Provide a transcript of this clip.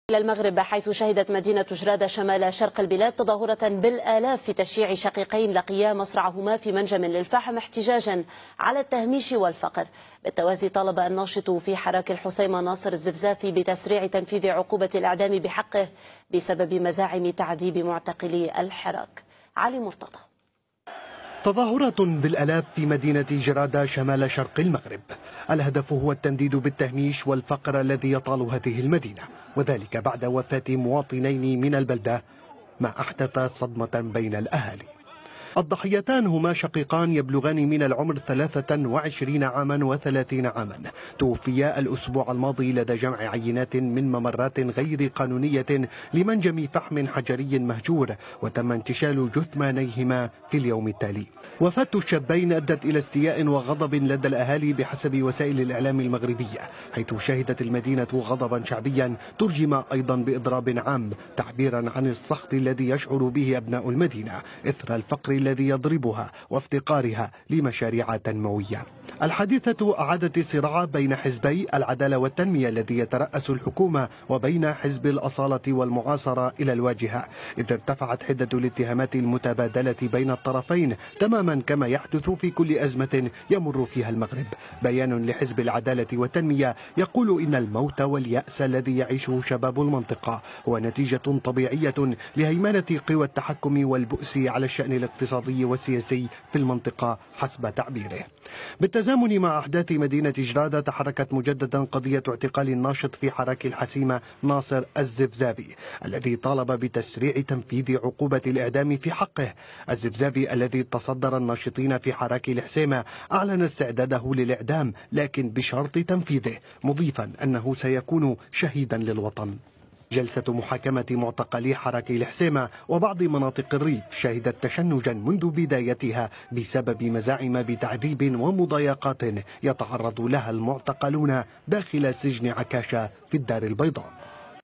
إلى المغرب، حيث شهدت مدينة جرادة شمال شرق البلاد تظاهرة بالآلاف في تشييع شقيقين لقيا مصرعهما في منجم للفحم احتجاجا على التهميش والفقر. بالتوازي طالب الناشط في حراك الحسيمة ناصر الزفزافي بتسريع تنفيذ عقوبة الإعدام بحقه بسبب مزاعم تعذيب معتقلي الحراك. علي مرتضى. تظاهرات بالآلاف في مدينة جرادة شمال شرق المغرب. الهدف هو التنديد بالتهميش والفقر الذي يطال هذه المدينة، وذلك بعد وفاة مواطنين من البلدة، ما أحدث صدمة بين الأهالي. الضحيتان هما شقيقان يبلغان من العمر 23 عاما و30 عاما، توفيا الأسبوع الماضي لدى جمع عينات من ممرات غير قانونية لمنجم فحم حجري مهجور، وتم انتشال جثمانيهما في اليوم التالي. وفاة الشابين أدت إلى استياء وغضب لدى الأهالي بحسب وسائل الإعلام المغربية، حيث شهدت المدينة غضبا شعبيا ترجم أيضا بإضراب عام، تعبيرا عن السخط الذي يشعر به أبناء المدينة إثر الفقر الذي يضربها وافتقارها لمشاريع تنموية. الحادثة أعادت الصراع بين حزبي العدالة والتنمية الذي يترأس الحكومة وبين حزب الأصالة والمعاصرة إلى الواجهة، إذ ارتفعت حدة الاتهامات المتبادلة بين الطرفين تماما كما يحدث في كل أزمة يمر فيها المغرب. بيان لحزب العدالة والتنمية يقول إن الموت واليأس الذي يعيشه شباب المنطقة هو نتيجة طبيعية لهيمنة قوى التحكم والبؤس على الشأن الاقتصادي والسياسي في المنطقة حسب تعبيره. بالتزامن مع أحداث مدينة جرادة، تحركت مجددا قضية اعتقال الناشط في حراك الحسيمة ناصر الزفزافي الذي طالب بتسريع تنفيذ عقوبة الإعدام في حقه. الزفزافي الذي تصدر الناشطين في حراك الحسيمة أعلن استعداده للإعدام، لكن بشرط تنفيذه، مضيفا أنه سيكون شهيدا للوطن. جلسة محاكمة معتقلي حراك الحسيمة وبعض مناطق الريف شهدت تشنجا منذ بدايتها بسبب مزاعم بتعذيب ومضايقات يتعرض لها المعتقلون داخل سجن عكاشة في الدار البيضاء.